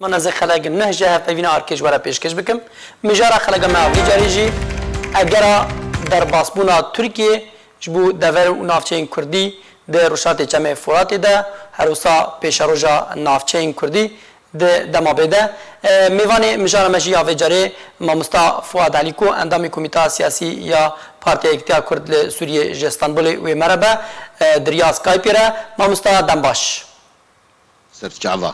من از خلاق نهجه پیونا ارکش ورا پیشکش بکم مجارا خلاق ما ویجاریجی اگر در باسبونا ترکیه جبو دور و نافچین کردی در روشات جمع فرات ده هروسا پیش روزا نافچین کردی ده ما بده میوان مجارا مجی ویجاری مامستا فؤاد علی کو اندام کمیته سیاسی یا پارتی اتحاد کرد سوریه استانبول و مربع دریا اسکایپیره مامستا دنباش سرچاوا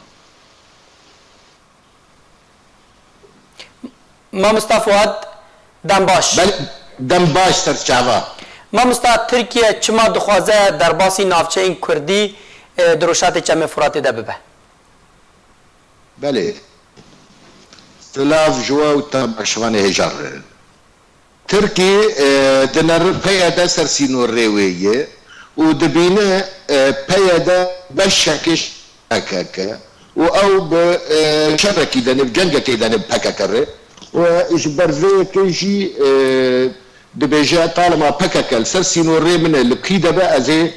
ما مستفاد دنباش بله دنباش سرچاوا ما مستفاد ترکیه چما دخوازه در باسی نافچه این کردی دروشات چمه فراتی ده ببه بله سلاف جوا و تماشوان هجار ترکی دنر پیاده سرسینو رویه و دبینه پیاده بشکش اکاکا و او بشركي دانب جنگكي دانب بكاكره و اجبرزي كيجي دبيجا طالما بكاكل سرسينو ريمن الكيده بقى زي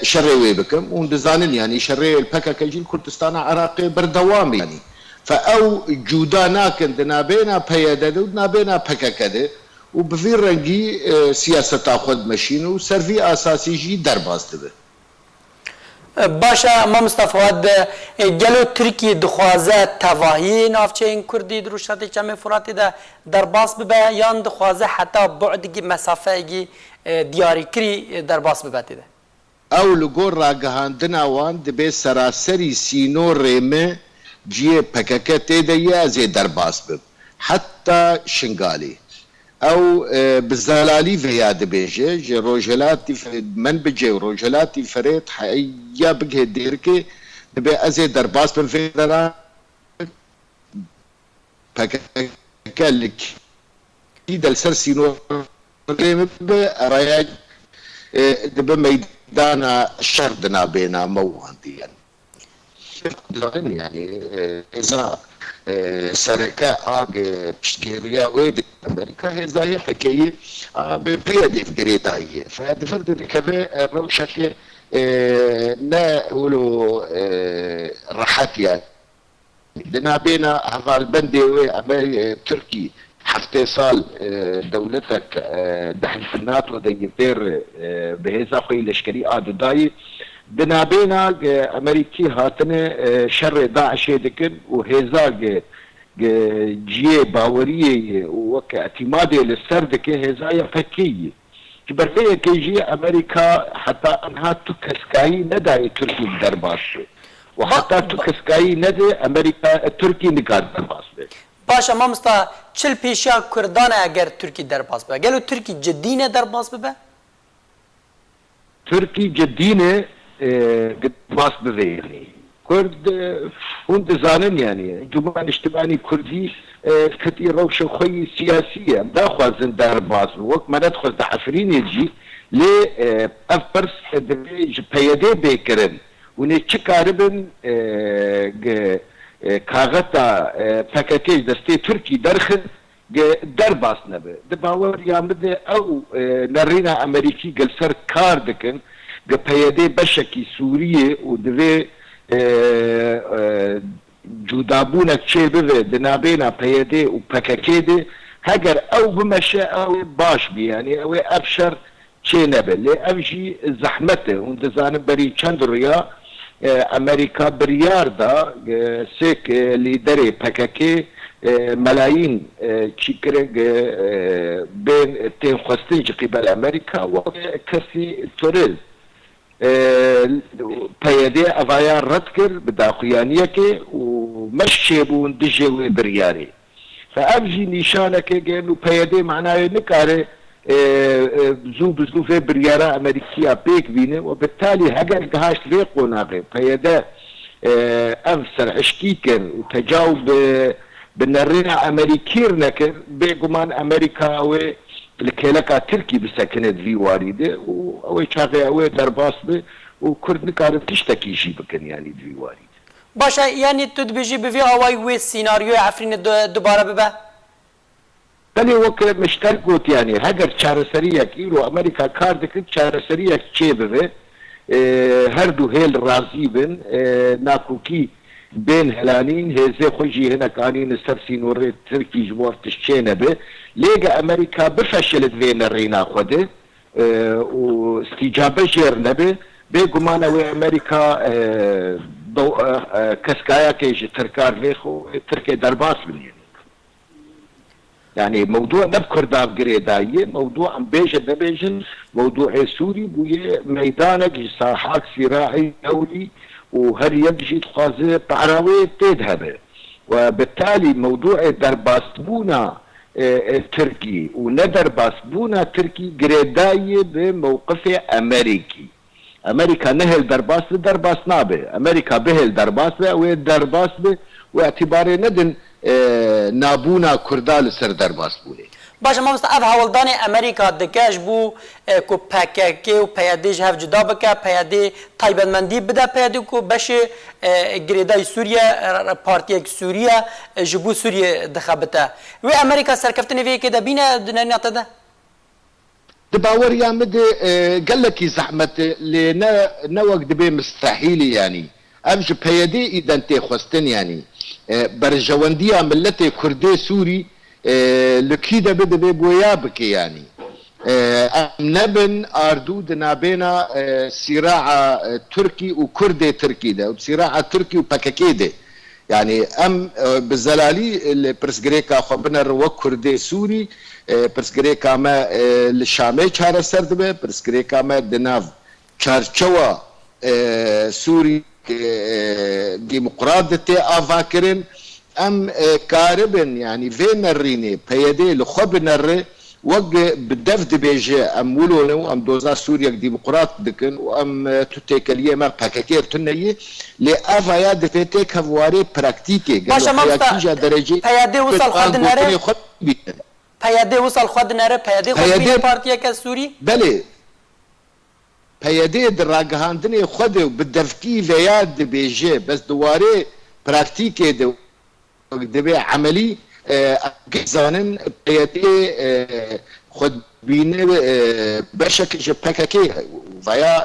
شريوي بكم وندزانن يعني شري البكاكل جي كردستان عراقي بردوامي يعني فاو جودانا كن دنابينا بياده ودنابينا بكاكده وبفي رنجي سياسه تاخذ ماشين وسرفي اساسي جي درباست به باشه ما مستفاد گلو ترکی دخوازه تواهی نافچه این کردی دروشات چمه فراتی ده در باس ببه یان دخوازه حتی بعدگی مسافه گی دیاری کری در باس ببه ده او لگور راگهاندن آوان دبه سراسری سینو ریمه جیه پککه تیده یه ازی در باس بب حتی شنگالی او بزلالي في ياد بيجي جي روجلاتي من بيجي روجلاتي فريت حقيقة بجه ديركي نبي ازي درباس بالفيدرال فكالك كيدا السرسينو رايج دبي ميدانا شردنا بينا موهنديا يعني اذا سرکه آگ پشتگیریا وید امریکا هزای حکیه بپیاده فکریتاییه فهدفرد رکبه روشکی نه ولو راحتيا لنا بينا هذا البندي تركي حفتي صال دولتك دحل في الناتو ديتير بهذا خوي لشكري آدو داي دنا بينا امريكي هاتنه شر داعش دكن وهذا جي باوريه وك اعتمادي للسردك هذا فكيه كبرتيه كيجي امريكا حتى انها تكسكاي نداي تركي درباس وحتى تكسكاي ندى امريكا تركي نقاد درباس باشا ما مستا چل پیشا کردان اگر ترکی درباس به گلو ترکی جدینه درباس به تركي جدينه قد باص بذيني كرد هون زانن يعني جمعان اجتماعي كردي كتير روشة خوي سياسية دا خوازن دار باص وقت ما ندخل تحفرين يجي لي افرس دبي بيدي بيكرن وني تشكاربن كاغتا باكاكيج دستي تركي درخن در باس نبه دباور يامده او نرينا امريكي قل سر كار دكن پیاده بشکی سوریه و دوی جودابونک چه بوه دنابینا پیاده و پککه ده هگر او بمشه او باش بی یعنی او افشر چه نبه لی افجی زحمته و دزانه بری چند ریا امریکا بریار دا سیک لیدر پککه ملايين تشكرق بين تين خستين قبل امريكا وكسي توريز پیاده افایا رد کرد به داخویانیه که و مشی بون دجوی بریاری فابجی نشانه که گلو پیاده معنای نکاره زو بزوفه بریارا امریکیا بیک بینه و بالتالي هگر گهاشت في قناقه پیاده افسر عشکی کن و تجاوب بنرينا امريكير نكر بيقمان امريكا و لكيلكا تركي بسكنت في وارده و شاغي او درباس به وكرد نكار تشتكي شي بكن يعني في وارد باشا يعني تدبجي بفي هواي وي سيناريو عفرين دوباره ببا تاني وكل مشتركوت يعني هجر شارسرية كيلو امريكا كاردك شارسرية تشي ببه هردو هيل رازي بن ناكوكي بين هلانين هزي خجي هنا كانين السرسي نوري تركي جمهور تشينا به ليقى امريكا بفشلت بين الرينا خده واستجابه جير نبه بيقومانا وامريكا كسكايا كيج تركار ليخو تركي درباس من يعني موضوع نبكر داب قريداية موضوع بيجن نبيجن موضوع سوري بوية ميدانك ساحات صراعي دولي وهر يجي تخازي بعراوي تذهب وبالتالي موضوع درباسبونا تركي وندرباسبونا تركي قريداية بموقف امريكي امريكا نهل درباس نابه امريكا بهل درباس ودرباس واعتباري ندن نابونا كردال سر درباس بوله باشه ما مست اف هولدان امریکا دکش بو کو پکک و پیادیج هف جدا بک پیادی تایبندمندی بده پیادی کو بشه گریدای سوریه پارتی سوریه جبو سوریه دخبته و امریکا سرکفتنی وی که دبینه دنیاته ده دباور يا مد قال لك زحمه لنا نوق دبي مستحيل يعني امش بيدي اذا انت خستن يعني برجوانديا ملتي كردي سوري لكيدا بده بويابك يعني نبن اردود نابينا صراع تركي وكردي تركي ده وصراع تركي وباكاكيده يعني ام بالزلالي البرسغريكا خبنا وكردي سوري برسغريكا ما الشامي چاره سردبه برسغريكا ما دناف چارچوا سوري ديمقراطية افاكرين ام كاربن يعني فين الريني بيدي لخب نر وق بدفد بيجي ام ولونو ام دوزا سوريا ديمقراط دكن وام تتكليه ما باكاكير تنيه لافا يا دفتك هواري براكتيكي باشا ما درجه بيدي وصل خد نر بيدي وصل خد نر بيدي خد بارتيا كسوري بله بيدي دراغهاندني خده بالدفكي فياد بيجي بس دواري براكتيكي دبي عملي زانن بيدي خد بينه بشكل جبكاكي ويا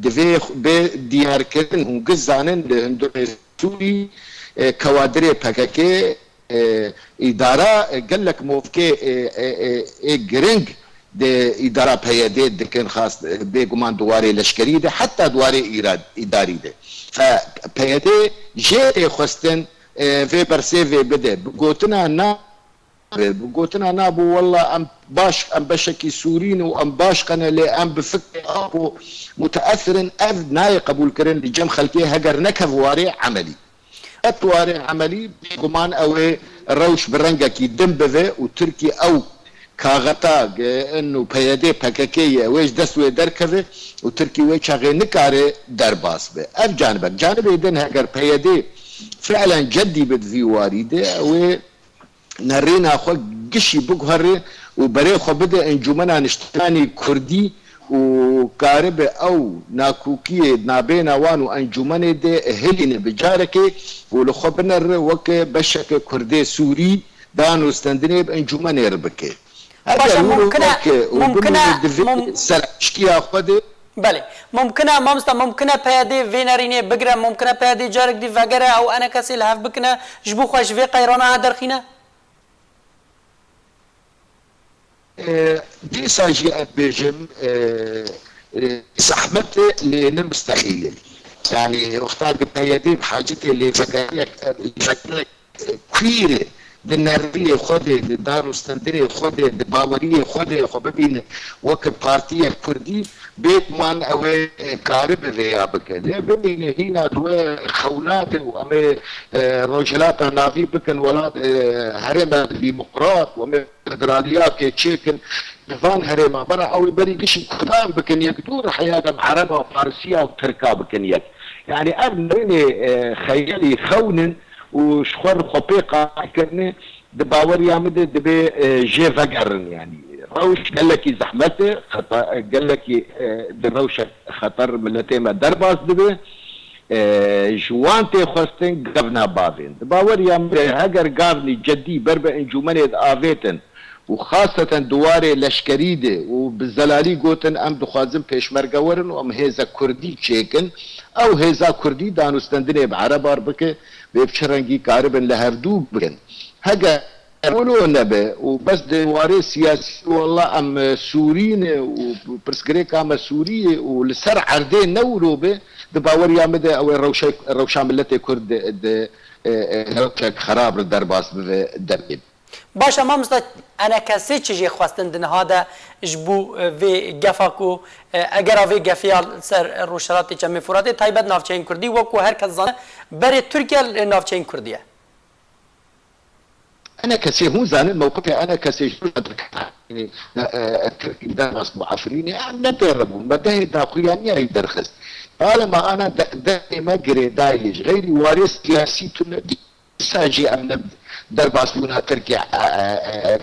دفي بديار كن هم جزانن هندو سوري كوادري باكاكي اداره قال لك موفكي جرينج دي اداره بيدي دكن خاص بيقومان دواري لشكري ده حتى دواري ايراد اداري ده فبيدي جي خستن في برسيفي بده قوتنا نابو والله ام باش ام بشكي سورين وام باش قنا لي ام بفكر ابو متاثر اب ناي قبول كرن لجم خلقي هجر نكف واري عملي اتواري عملي بيقومان او روش برنجا كي دمبه وتركي او كاغتا انه بيدي باكاكيه ويش دسوي دركفه وتركي ويش غي نكاري درباس به اف جانب يدن هجر بيدي فعلا جدي بدفي وارده و نرينا خو قشي بقهر وبري خو بدا انجمنا نشتاني كردي وكارب او ناكوكيه نابينا وانو انجمني دي هلين بجاركي ولخبنر وك بشك كردي سوري دانو استندني بانجمني ربكي هذا ممكن سرشكي اخذ بله ممکنه پیاده وینرینه بگره ممکنه پیاده جارک دی وگره او انا کسی لحف بکنه جبو خوش وی قیرانه درخینه دي ساجي بيجم زحمت لنا مستحيل يعني اختار بيدي بحاجتي اللي فكرك كثيره الناريه خذي دار استندري خذي باوريه خذي خببين وك بارتيه كردي بيت مان او كارب ذيابك بني هنا دو خولات وام رجلات نافي بكن ولا هرم ديمقراط وم فدراليات تشيكن نظام هرم برا او بري قش كتاب بكن يقدر حياه عربه وفارسيه وتركا بكن يك يعني ابني خيالي خونن وشخور خبيقة كأنه دباور يعمل دبي جي فقرن يعني روش قال لك زحمته خطر قال لك دروش خطر ملتي ما درباس دبي جوانتي خستن قبنا بافين دباور يعمل هجر قابني جدي بربع انجمني آفيتن وخاصة دواري لشكري ده وبالزلالي قوتن ام دخوازم پیشمرگه ورن و ام هيزا كردي چيكن او هيزا كردي دانستندنه بعربار بك بيبشرنگي قاربن لهردو بكن هجا ولو نبه وبس دواري سياسي والله ام سورين وبرسكريك ام سوري ولسر عردين نورو به دباور يامده او روشا ملتي كرد روشك خراب درباس بدبين باشه ما مست انا کسی چیزی خواستن دنها ده جبو وی گفاکو اگر وی گفیال سر روشراتی چمی فراتی تایبت نافچین کردی وکو هر کس زانه بری ترکیه نافچین کردیه انا كسي هو زان الموقف انا كسي يعني التركي ده مصبوح عفريني عم ندربوا بدأ داخليا يدرخص طالما انا دائما قري دايج غيري وارث سياسي ساجي ام درباس بونا تركي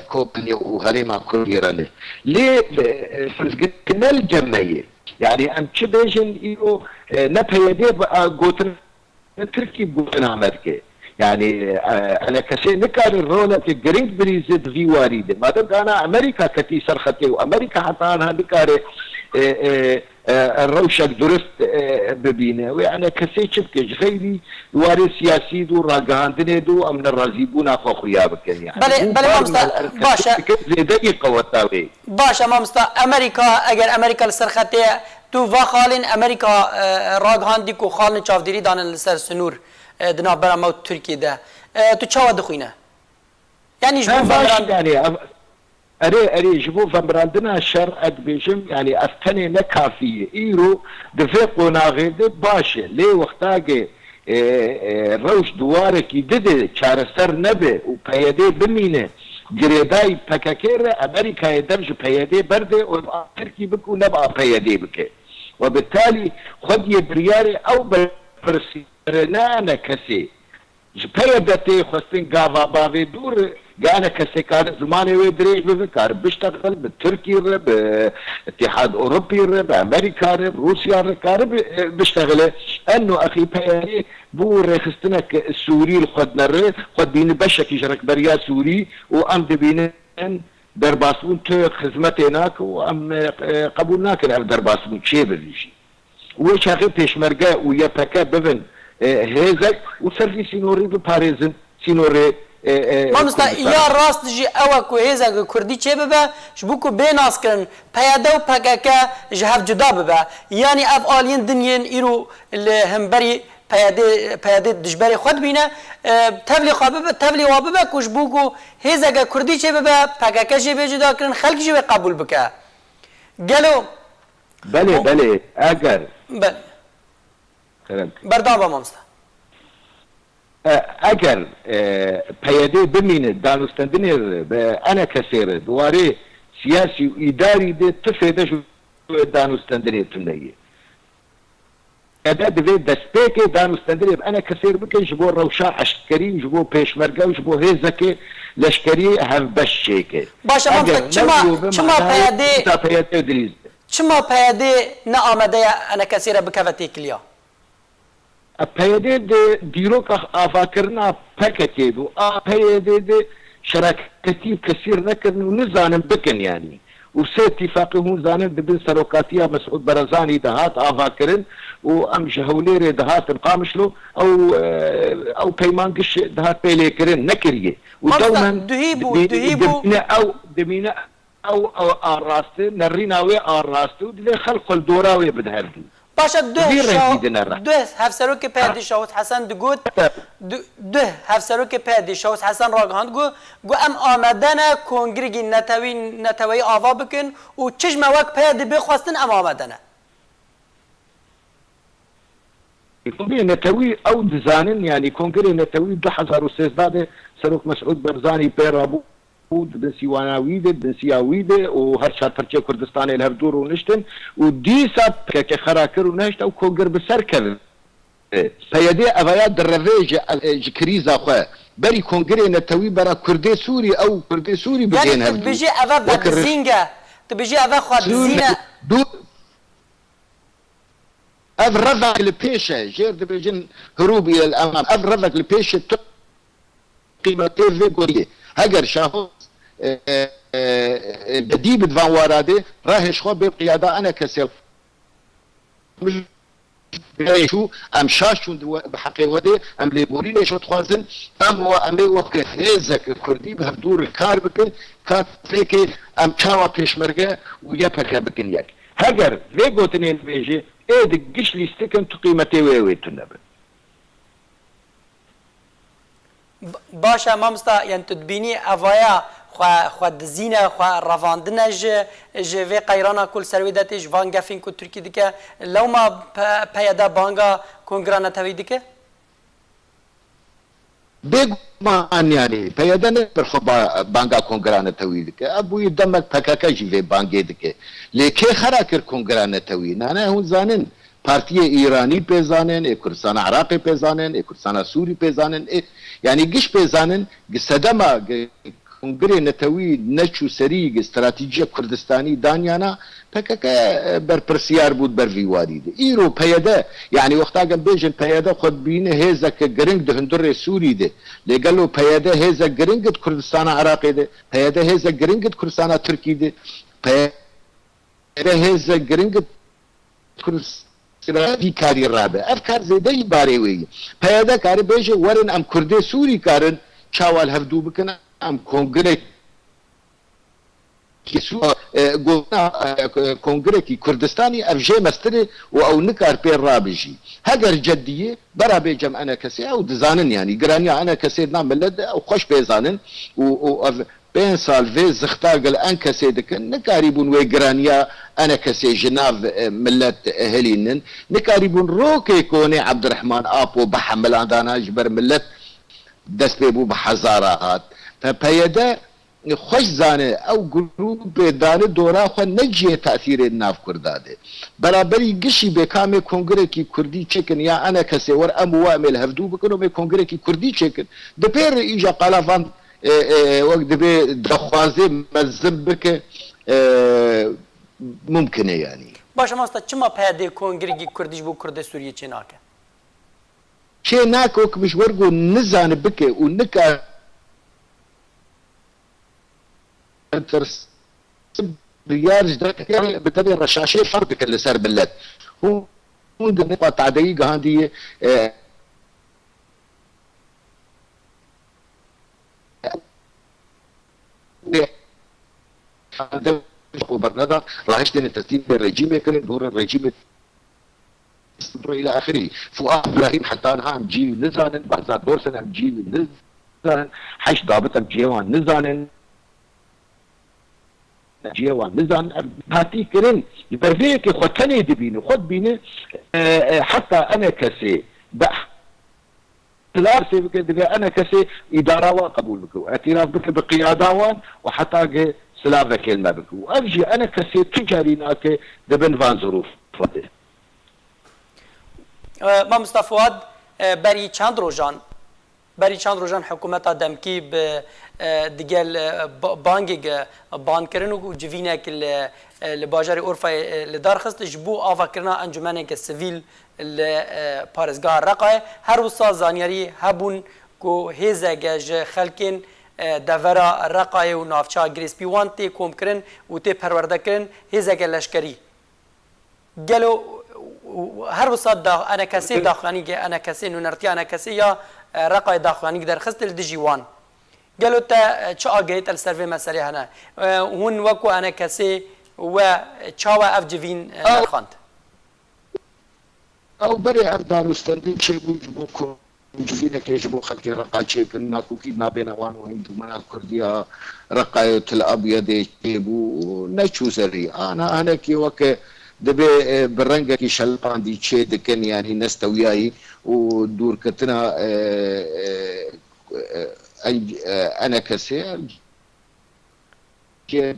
كوبني وغريمة كوريراني ليه فرزقنا الجمعية يعني ام تشبيجن ايو نبهيدي قوتن تركي بونا امريكا يعني انا كسي نكار الرولة قريب بريزد في واريد ما دام انا امريكا كتي سرختي وامريكا حتى انا نكار الروشك درست ببينه ويعني كسي شبكش غيري واري سياسي دو راقاندني دو امن الرازيبون اخو خيابك يعني بله مامستا باشا دقيقة وطاوي باشا مامستا امريكا اگر امريكا السرختي تو واخالين امريكا راقاندي كو خالن چافديري دان السر سنور دنا برا تركيا ده تو چاوا دخوينه يعني جبو فمران يعني اري جبو فمراندنا الشر ادبيجم يعني افتني نكافيه ايرو دفقو ناغيد باشه لي وقتاقي روش دوارك يدد چارسر نبه وبيدي بمينه قريداي بكاكير امريكا يدمج بيدي برده ويبقى تركي بك ونبقى بيدي بك وبالتالي خد يبرياري او برسيرنا كسي جبيدتي خستين قافا بافي دور قانا كسي كان زماني ويدريش بفكار بيشتغل بالتركي باتحاد اوروبي بامريكا بروسيا بيشتغل انه اخي بياني بو ريخستنا السوري الخدنا خد بين بشك يشرك بريا سوري وام دبين درباسون تو خدمتي هناك وام قبولناك درباسون شي بالشي وش اخي بيشمرقه ويا بكا بفن هزك وسرفي سينوري بباريزن سينوري مامستا یا راست جی اوکو هزا کردی چه ببه شبوکو بیناس کرن پیاده و پکاکه جهف جدا ببه یعنی اف آلین دنین ایرو همبری پیاده دجبری خود بینه تبلی خواه ببه تبلی واه ببه کش بوکو هزا کردی چه ببه پکاکه جه جدا کرن خلق جه قبول بکه گلو بله اگر بله بردام با مامستا اگر پیاده بمینه دانستندنی انا کسیره دواره سیاسی و اداری ده تفیده شو دانستندنی تنیه ادا دوی دستپیک دانستندنی انا کسیر بکن جبو روشا عسکری جبو پیشمرگه جبو هزکه لشکری هم بشیکه باشه مامستا چما پیاده نه آمده انا کسیره بکوتی کلیا پیاده دیروک آفاکرنا پکتی دو پیاده شراکتی کثیر نکردن و نزانم بکن یعنی و سه اتفاقی هون زانن دبن سروکاتیا مسعود برزانی دهات آفاکرن و ام جهولیر دهات القامشلو او پیمانگش دهات پیلی کرن نکریه و دوما دهیبو او دمینه او آراسته نریناوی آراسته و دلی خلق الدوراوی بدهردو باشه ده هفسرو که پیدی شاوت حسن دگود ده هفسرو که پیدی شاوت حسن راگهاند گو ام آمدن کنگرگی نتوی آوا بکن و چشم وک پیدی بخواستن ام آمدنه کنگری نتوی او دزانن يعني کنگری نتوی 2013 سروک مسعود برزانی پیرابو بن سیواناویده بن سیاویده و هر شاترچه کردستانی الهردور و نشتن و دیسا که خراکر و نشت او کنگر بسر کرد پیاده اوایات در رویج کریزا خواه بری کنگری نتوی برا کرده سوری او کرده سوری بگین هردو یعنی تبیجی اوه بدزینگه تبیجی اوه خواد زینه اف رفق لبيشه جير دبيجن هروب الى الامام اف رفق لبيشه قيمته في قريه هجر شاهو جديد بدفان وارادي راهش خو بقيادة أنا كسل شو ام شاشون بحقي ودي ام ليبوري ليش تخوازن ام هو ام وقت هزك كردي بهدور الكار بكن كات فيكي ام شاوا بيشمرقه ويا بكا بكن ياك هاجر فيجو تنين بيجي ايه دقش لي استكن تقيمتي ويوي تنبه باشا مامستا يعني تدبيني افايا خو دزينه خو رافاندنه ج في قيرانا كل سرويداتي جوان غافين كو تركي ديكه لو ما بيدا بانغا كونغرانا تاوي ديكه بيجمان يعني بيدنا برخبا بانغا كونغرانا تاوي ديكه ابو يدمك بكاكا جي في بانغي ديكه لكي خراكر كونغرانا تاوي انا هون زانن بارتي ايراني بيزانن كردستان عراقي بيزانن كردستان سوري بيزانن يعني قش بيزانن قصدما کنگره نتوی نچو سریگ استراتیجی کردستانی دانیانا پکه بر پرسیار بود بر ویواری ده ایرو پیاده یعنی وقتا گم بیجن پیاده خود بینه هزا که گرنگ ده هندر سوری ده لگلو پیاده هزا گرنگ کردستان عراقی ده پیاده هزا گرنگ کردستان ترکی ده پیاده هزا گرنگ کردستان في كاري الرابع أفكار زي دي باريوي فهذا كاري بيجي ورن أم كردي سوري كارن شاوال هفدو بكنا أم كونغري كيسو كونغري كردستاني أفجي مستري أو نكار بين رابجي هاجر جدية برا بيجم أنا كسي أو دزانن يعني قرانيا أنا كسي نعمل لد أو خوش بيزانن بين سال في زختاقل أن كسي دكن نكاريبون ويقرانيا أنا كسي جناف ملت هلينن نكاريبون روكي كوني عبد الرحمن آبو بحمل عندنا جبر ملت دست بيبو بحزارات فبيدا خوش زانه او گروپ دانه دورا خو نجیه تاثیر ناف کرداده برابری گشی به کام کنگره کی کردی چکن یا انا کسی ور ام وامل هفدو بکنو به کنگره کی کردی چکن د پیر ایجا قلافان وقت به دخوازه مزم بک ممکنه يعني باشه ماستا چما پیاده کنگره کی کردیش بو کرد سوریه چه ناکه چه ناکه که مش ورگو نزانه بکه و نکا ترس ريال جدك بتبي الرشاشة فرق اللي صار بلد هو نقطة عديقة هذه وبرنامج راهش ترتيب الرجيم يكون دور الرجيم الى اخره فؤاد ابراهيم حتى انا جي نزان بعد دور سنه جي نزان حش ضابط جيوان نزان جيوان نزان هاتي كرين برفيك خدتني دبينه خد بينه حتى انا كسي اختلاف سيبك انا كسي اداره وقبول بك اعتراف بك بقياده وحتى سلافه كلمه بك وابجي انا كسي تجاري ناك دبن فان ظروف فاده ما مصطفى بري چند روزان حکومت دمکی به دیگل بانگ بان کردن و جوینه که لباجر اورفا لدار خست جبو آوا کردن انجمنه که سویل پارزگاه رقای هر وسا زانیاری هبون کو هزگج خلکن دورا رقای و نافچا گریس پیوانتی کوم کردن و تی پرورده کردن هزگ لشکری گلو هر وسط انا كسي داخلاني انا كسي نرتي انا كسي يا رقای داخلاني در خست الدجيوان قالوا تا چا اگيت السيرفي مسألة هنا هون وكو انا كسي و چاوا افجوين خاند او بري افدار مستندين شيء بوكو جوينه كيش بو خلك رقاچه كنا كوكي ما بين وان وين منا كرديا رقايه الابيض بو نشو سري انا كي وك دبي برنگا کی شلپان دی چه دکن يعني نستوياي ودور كتنا انا كسي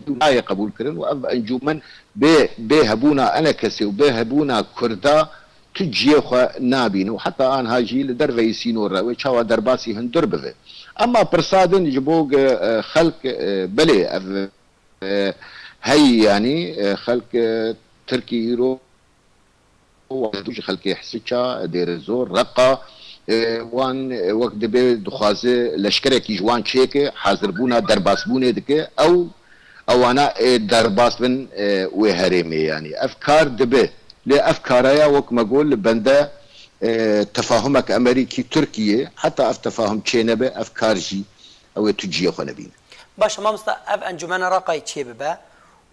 ما قبول كرن وانجومن به هبونا انا كسي وبه هبونا كردا تجي خو نابين وحتى ان هاجي لدربي سينور وشاوا درباسي هندر به اما برسادن جبوق خلق بلي هي يعني خلق تركي يرو وعندوش خلقي حسيتشا دير الزور رقة وان وقت دبي دخوازه لشکرکی جوان چیکه حاضر بونا درباس بونه دکه او انا درباس بن و هرمي يعني افكار دبي لافكاريا وك ما اقول بنده تفاهمك امريكي تركيا حتى تفاهم تشينبه افكار جي او تجي خنبين باش مامستا اف انجمن رقای چی ببه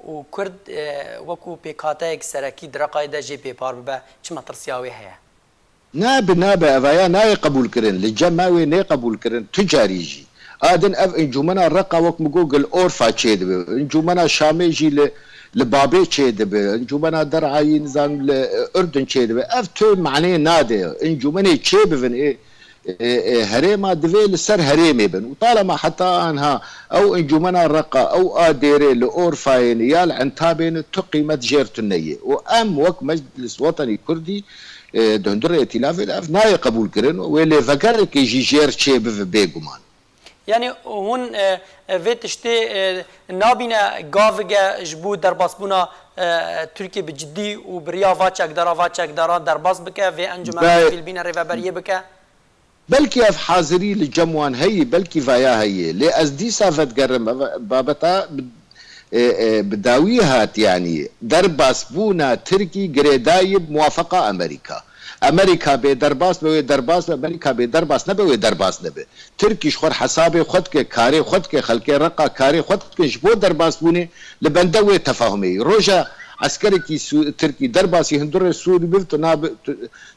و کرد وکو پیکاتایک سرکی درقای دا جی پی پار ببه چه مترسیاوی هیا ناب افايا ناي قبول كرن لجماوي ناي قبول كرن تجاري جي ادن اف انجمنا رقا وك مجوجل اورفا تشيد انجمنا شامي جي لبابي تشيد انجمنا درعي نظام الاردن تشيد اف تو معني نادي انجمنا تشيد فن هريما دفيل سر هريمي بن وطالما حتى انها او انجمنا رقا او اديري لاورفاين يال عنتابين تقيمت جيرتنيه وام وك مجلس وطني كردي دندر ائتلاف الاف ناي قبول كرن واللي فكر كي جي جير تشي بيغمان يعني هون فيتشتي نابينا غافجا جبو درباسبونا تركيا بجدي وبريا فاتشك دارا درباس بك في انجمن في البينا ريفابريه بك بلكي اف حاضري للجموان هي بلكي فيا هي لي از دي سافت قرم بابتا بداويهات يعني درباس بونا تركي جريدايب موافقه امريكا بدرباس بوي درباس امريكا بدرباس نبوي درباس نبي تركي شخور حسابي خدك كاري خدك خلكي رقا كاري خدك شبو درباس بوني لبندوي تفاهمي روجا عسكري كي تركي درباس يهندر السوري بفتو ناب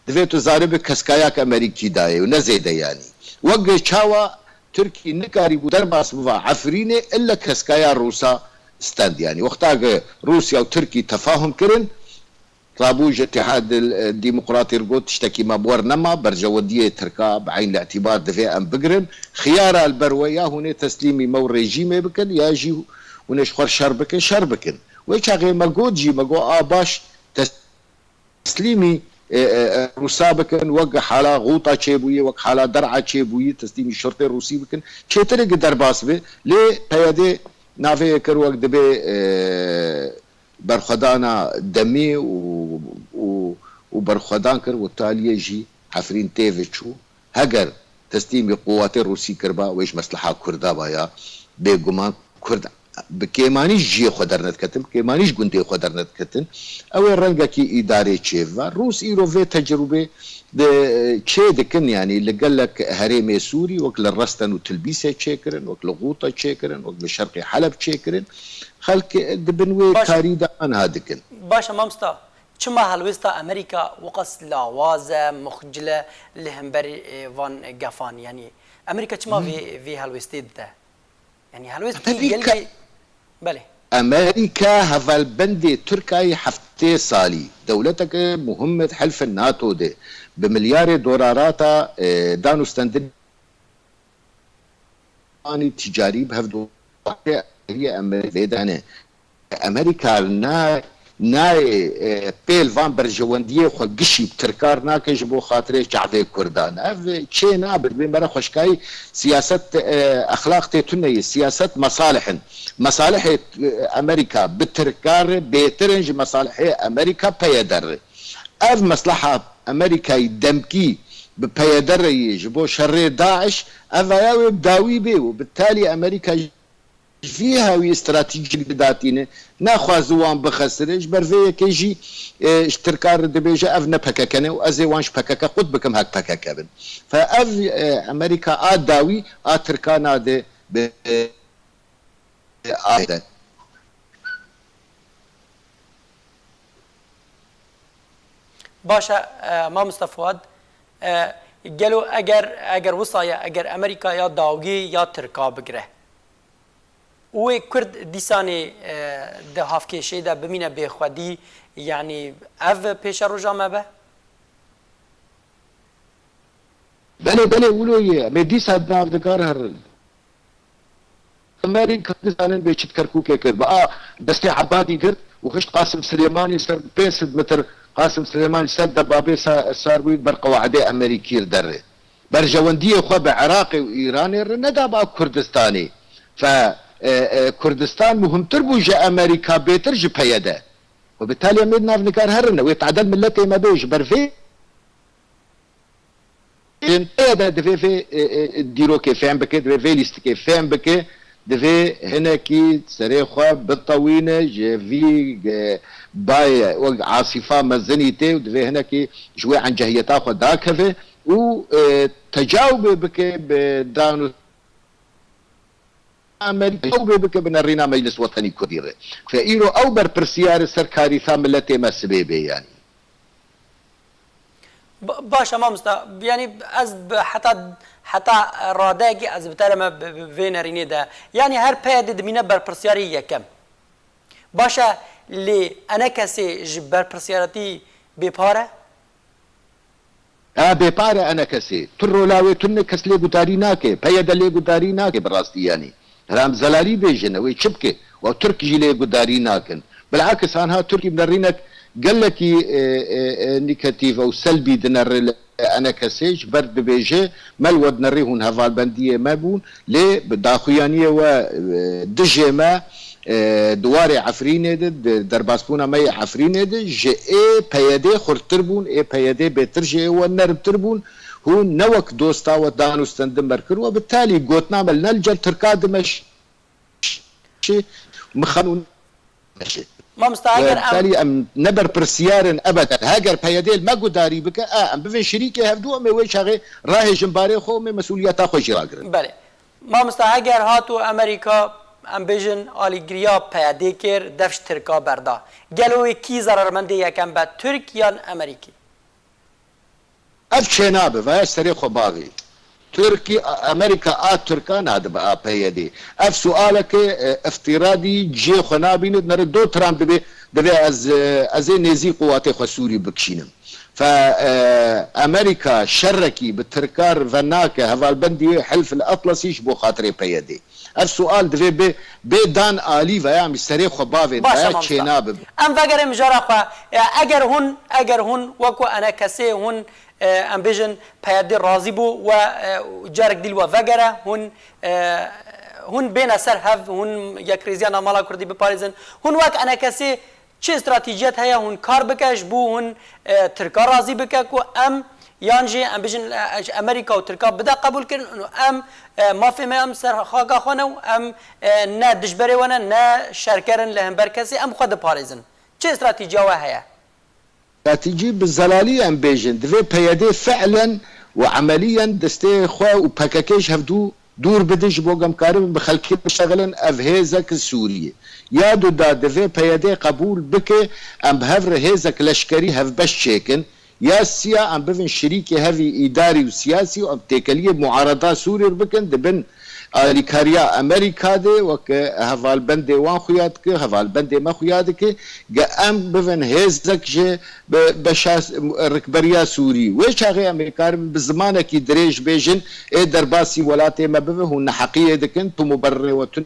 دفيتو زارب كسكاياك امريكي داي ونزيده يعني وقع شاوا تركي نكاري بو درباس بوا عفريني الا كسكايا روسا ستاند يعني وقتها روسيا وتركي تفاهم كرن طابوج اتحاد الديمقراطي رقوت تشتكي ما بورنما برجودية تركا بعين الاعتبار دفاعا بقرن خيار البروية هنا تسليمي مو ريجيمي بكن ياجي ونشخر شربكن ويش غير مقود جي مقو باش تسليمي روسا بكن وقع حالا غوطة تشيبوية وقع حالا درعة تشيبوية تسليمي الشرطة الروسي بكن تشيترق درباس بي ليه بيادي نافي كروك دبي برخدانا دمي وبرخدان كر وبالتالي يجي عفرين تيفيتشو هجر تسليم قوات الروسي كربا ويش مصلحة كردا بايا بيقومان كرد بكيمانيش جي خدرنت كتن كيمانيش قندي خدرنت كتن او الرنقا كي اداري تشيفا روس ايرو في تجربة تشي دكن يعني اللي قال لك هريمي سوري وكل الرستن وتلبيسه تشيكرن وكل غوطه تشيكرن وكل شرقي حلب تشيكرن خلك دبنوي كاريدا ان هادكن باشا مامستا چما هلوستا امريكا وقص لاوازه مخجله لهمبر فان غافان يعني امريكا چما في هلوستي ده يعني هلوستي قال بله امريكا هفال بندي تركاي حفتي صالي دولتك مهمة حلف الناتو دي بمليار دولارات دانو ستاندن تجاري بهفدو هي امريكا ناي بيل فان برجوانديه خو قشي بتركار ناكش بو خاطري شعبي كردان اف تشي نابر بمرا خوشكاي سياسه اخلاق تتني سياسه مصالح امريكا بتركار بيترنج مصالح امريكا بيدر اف مصلحه امريكا يدمكي ببيدر يجبو شر داعش افايا بداوي بي وبالتالي امريكا فيها وي استراتيجي بداتينه ناخذوان بخسرج برفيه كيجي اشتركار دبيجا افنا بككنه وازي وانش بكك قد بكم هك بككبن فاف امريكا اداوي اتركانا دي ايضا باشا ما مصطفى فؤاد قالوا اگر وصايا اگر امريكا يا داوغي يا تركا بگره و کرد دیسانی ده هفکیشه ده بمینه بخودی يعني اف پیش روزا ما به بله ولوی مدیس ادناف دکار هر امريكا كردستان بيشت كركوك كرد بقى دستي عبادي كرد وخشت قاسم سليماني صار 5 متر قاسم سليماني صار دبابي صار برقواعدي امريكي دري برجونديه خو بعراقي وايراني ندى بقى كردستاني ف كردستان مهمتر بوجه امريكا بيتر جبهيده وبالتالي مدنا في نكار هرنا ويتعدل ملتي ما بيش برفي هذا دفي في ديرو كيفان بك دفي في ليست كيفان بك دفي هنا كي سريخوا بالطوينه جافي باي عاصفه مزنيتي ودفي هنا كي شوي عن جهيتا خو داكفه و تجاوب بك بدانو امريكا او بك بنرينا مجلس وطني كبير فايرو او برسيار سركاري ثاملتي ما سبيبي يعني باشا ما مستا يعني از حتى راداگی از بترم وینرینی ده يعني هر پیاده دمینه برپرسیاری یکم باشا لی انا کسی جبر پرسیارتی بپاره بپاره انا کسی ترو لاوی تن کس لی گداری ناکه پیاده لی گداری ناکه براستی يعني رام زلالي بيجن ويشبكي وتركي جي لی گداری ناکن بالعكس انها تركي بنرينك قال لك نيجاتيف او سلبي دنر انا كسيج برد بيجي ملود نريهن هفال بنديه مابون لي بداخيانيه و دجما دواري عفرينه درباسبونا مي عفرينه جي اي بيدي خرتربون اي بيدي بترجي ونرب تربون هو نوك دوستا ودانو استندمر كرو وبالتالي قوتنا ملنا الجل تركاد مش مخانون ماشي ما مستعجر بالتالي ام نبر برسيار ابدا هاجر بيديل ما قداري بك ام بفين شريكي هفدو ام ويش هاغي راهي جنباري خو من مسؤوليات اخو شراغر بله ما مستعجر هاتو امريكا ام بيجن اليغريا بيديكر دفش تركا بردا قالوا كي ضررمندي يكن با تركيا امريكي اف شنابه فاش تاريخ باغي تركي امريكا تركان هذا بقى بيدي اف سؤالك افتراضي جي خنابين نردو ترامب دبي از نزي قوات سوري بكشينم فامريكا شركي بالتركار فناك هفال بندي حلف الاطلسي بو خاطري بيدي السؤال دبي بدان الي فيا مستري خبافي فيا شناب ام فقر مجرا اگر هن وكو انا كسي هن ام بيجن بيادي راضي بو و جارك ديل وفقره هن بين سر هف هن يكريزيانا مالا كردي بباريزن هن وك انا كسي چه استراتيجيات هيا هن كار بكش بو هن تركا راضي بكك و ام يانجي ام بيجن امريكا و تركا بدا قبول كرن انه ام ما في ما ام سر خاقا خونه ام نا دجبري وانا نا شركرن لهم بركسي ام خد باريزن چه استراتيجيا هيا استراتيجي بالزلالية ام بيجن دفي بيادي فعلا وعمليا دستي خوا وباكاكيش هفدو دور بدش بوغم كارم بخلكي بشغلن افهيزك السورية يادو دا دفي بيادي قبول بك ام بهفر هيزك لشكري هف بش شيكن ياسيا ام بفن شريكي هفي اداري وسياسي وام تيكالية معارضة سوري بكن دبن اليكاريا امريكا دي وك هفال بندي وان خوياتك هفال بندي ما خوياتك ام بفن هيزك جي بشاس ركبريا سوري ويش هاغي امريكا بزمانه كي دريج بيجن اي درباسي ولاتي ما بفن هن حقيقه دكن تو مبرر وتن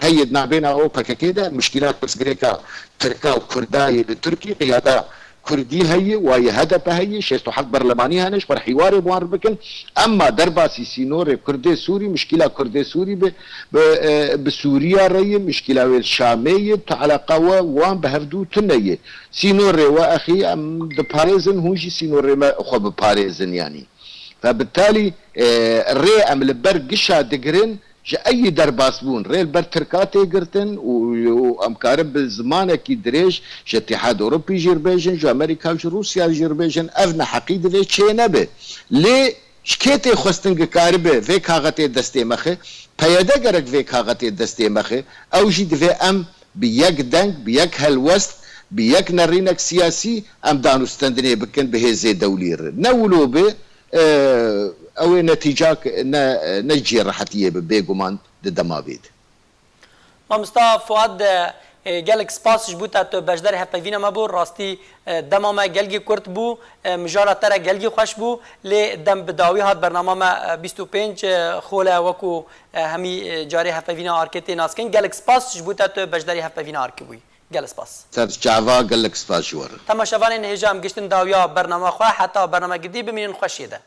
هيدنا بينا اوبا كده مشكلات بس غريكا تركا وكرداي لتركي قياده كردي هي وهي هدف هي شيستو حق برلماني هنش بر حواري بوار بكن اما درباسي سينور كردي سوري مشكله كردي سوري بسوريا ري مشكله الشاميه على قوه وان بهردو تنيه سينور واخي ام باريزن هونجي سينور ما خو باريزن يعني فبالتالي الري ام البرقشا دقرن اي درباس بون ريل برتركاتي قرتن وامكارب بالزمان كي دريش جو اتحاد اوروبي جيربيجن جو امريكا جو روسيا جيربيجن افنا حقيقه في تشينبه لي شكيتي خستنگ كاربه في كاغتي دستي مخه پياده گرك في كاغتي دستي مخه او جي دفي ام بيك دنگ بيك هلوست بيك نرينك سياسي ام دانو استندني بكن بهزي دولير نولو به او نتيجاك نجي راحتيه ببيغومان دما بيد ما مصطفى فؤاد قالك سباس جبوتا تو بجدار هفينا ما بو راستي دما ما قلقي كرت بو مجارة ترى قلقي خوش بو لدم بداوي هاد برنامه ما 25 خوله وكو همي جاري هفينا اركيتي ناسكن قالك سباس جبوتا تو بجدار هفينا اركبوي قال سباس سر جعفا قال لك سباس شور تماشاوان هجام قشتن داويا برنامه خو حتى برنامه جديد بمين خوشيده